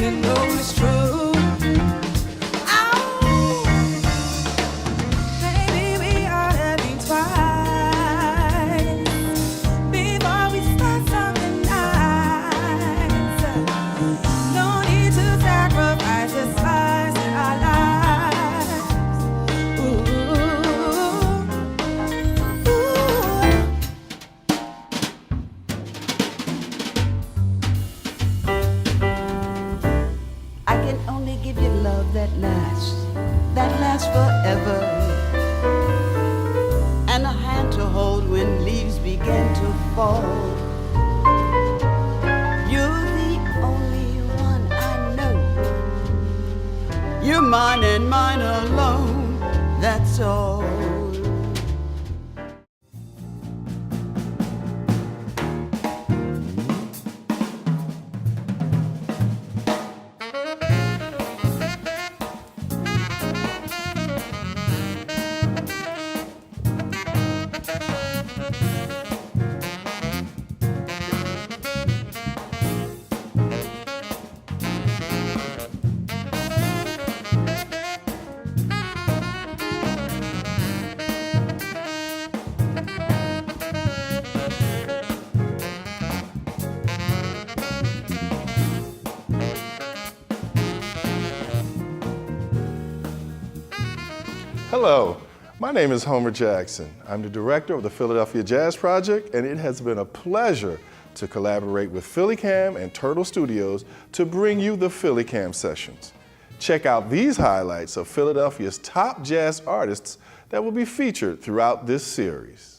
you know it's true. Oh, baby, we are having twice before we start something nice. No need to sacrifice the spice in our lives. Ooh, ooh. I can only give you love that lasts forever. And a hand to hold when leaves begin to fall. You're the only one I know. You're mine and mine alone, that's all. Hello, my name is Homer Jackson. I'm the director of the Philadelphia Jazz Project, and it has been a pleasure to collaborate with PhillyCam and Turtle Studios to bring you the PhillyCam Sessions. Check out these highlights of Philadelphia's top jazz artists that will be featured throughout this series.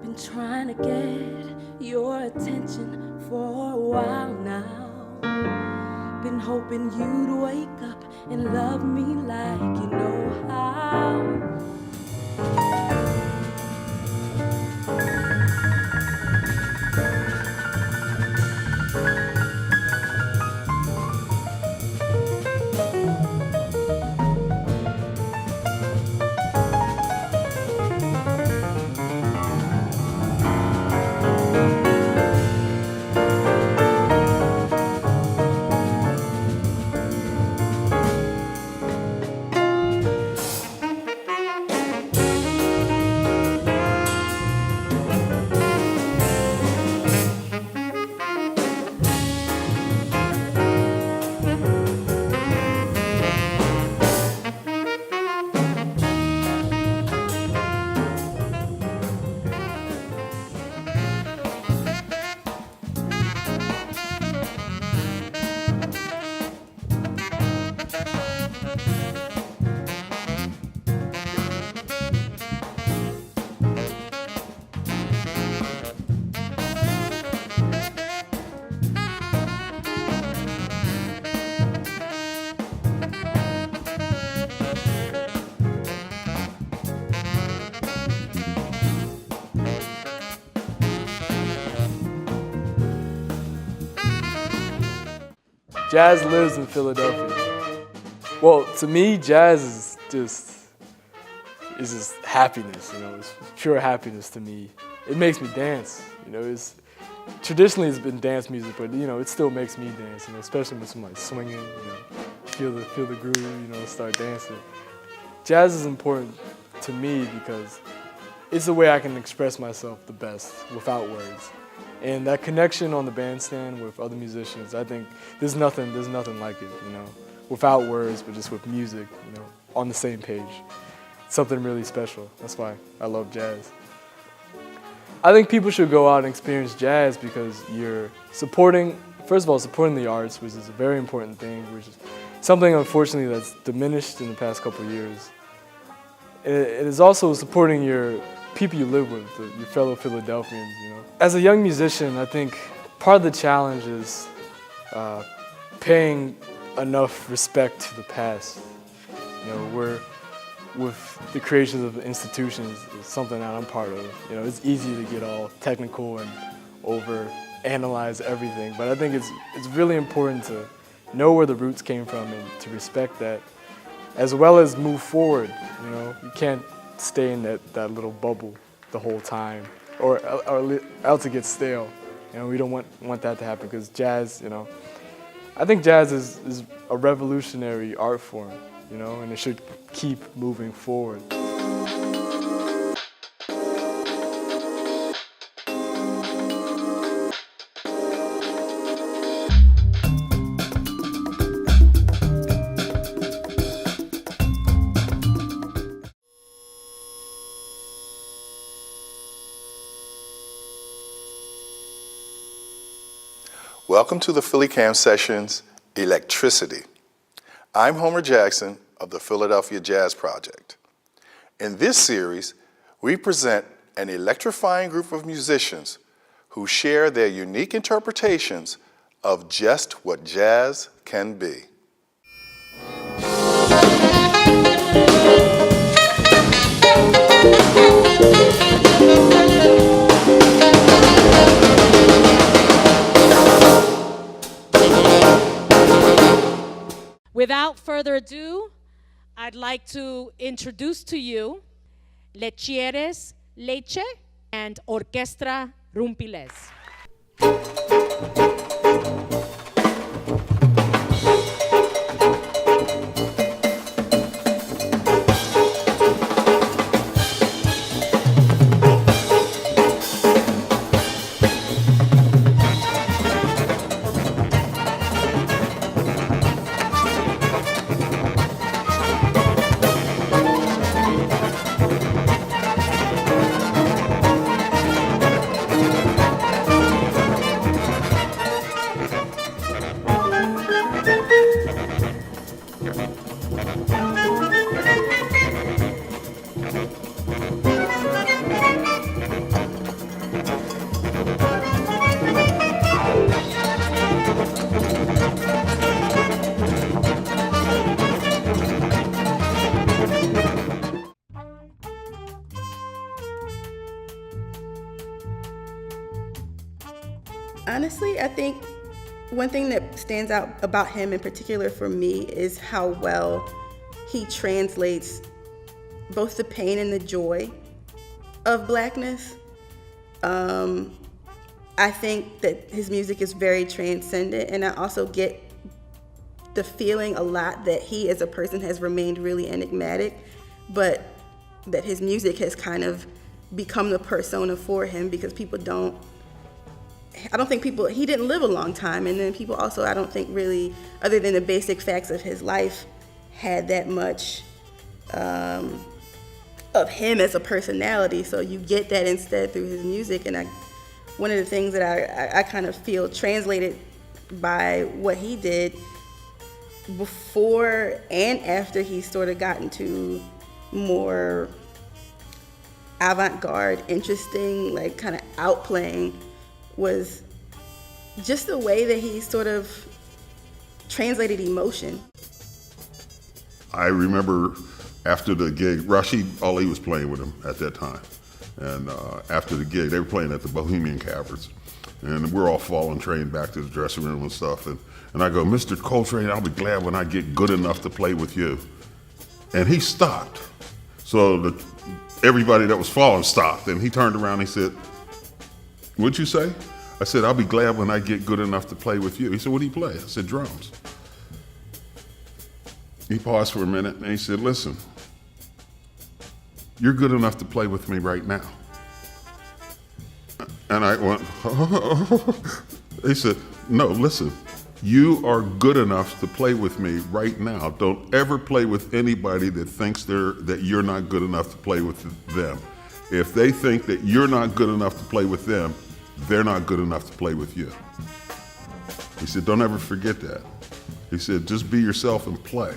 Been trying to get your attention for a while now. Been hoping you'd wake up and love me like you know how. Jazz lives in Philadelphia. Well, to me, jazz is just happiness. You know, it's pure happiness to me. It makes me dance. You know, traditionally it's been dance music, but you know, it still makes me dance. You know, especially when somebody's swinging. You know, feel the groove. You know, start dancing. Jazz is important to me because it's the way I can express myself the best without words. And that connection on the bandstand with other musicians, I think there's nothing like it, you know, without words, but just with music, you know, on the same page. It's something really special. That's why I love jazz. I think people should go out and experience jazz because you're supporting, first of all, supporting the arts, which is a very important thing, which is something, unfortunately, that's diminished in the past couple of years. It is also supporting your people you live with, your fellow Philadelphians, you know. As a young musician, I think part of the challenge is paying enough respect to the past. You know, with the creations of institutions is something that I'm part of. You know, it's easy to get all technical and over-analyze everything, but I think it's really important to know where the roots came from and to respect that, as well as move forward. You know, you can't stay in that little bubble the whole time, or else it gets stale. You know, we don't want that to happen, because jazz, you know, I think jazz is a revolutionary art form, you know, and it should keep moving forward. Welcome to the Philly Cam Sessions Electricity. I'm Homer Jackson of the Philadelphia Jazz Project. In this series, we present an electrifying group of musicians who share their unique interpretations of just what jazz can be. Without further ado, I'd like to introduce to you Lechieres Leche and Orquestra Rumpiles. Honestly, I think one thing that stands out about him in particular for me is how well he translates both the pain and the joy of Blackness. I think that his music is very transcendent, and I also get the feeling a lot that he as a person has remained really enigmatic, but that his music has kind of become the persona for him, because he didn't live a long time, and then people also, I don't think really, other than the basic facts of his life, had that much of him as a personality. So you get that instead through his music, and one of the things that I kind of feel translated by what he did before and after he sort of got into more avant-garde, interesting, like kind of outplaying, was just the way that he sort of translated emotion. I remember after the gig, Rashid Ali was playing with him at that time. And after the gig, they were playing at the Bohemian Caverns. And we're all falling train back to the dressing room and stuff. And I go, Mr. Coltrane, I'll be glad when I get good enough to play with you. And he stopped. So everybody that was falling stopped. And he turned around and he said, what'd you say? I said, I'll be glad when I get good enough to play with you. He said, what do you play? I said, drums. He paused for a minute and he said, listen, you're good enough to play with me right now. And I went, he said, no, listen, you are good enough to play with me right now. Don't ever play with anybody that thinks that you're not good enough to play with them. If they think that you're not good enough to play with them, they're not good enough to play with you. He said, don't ever forget that. He said, just be yourself and play.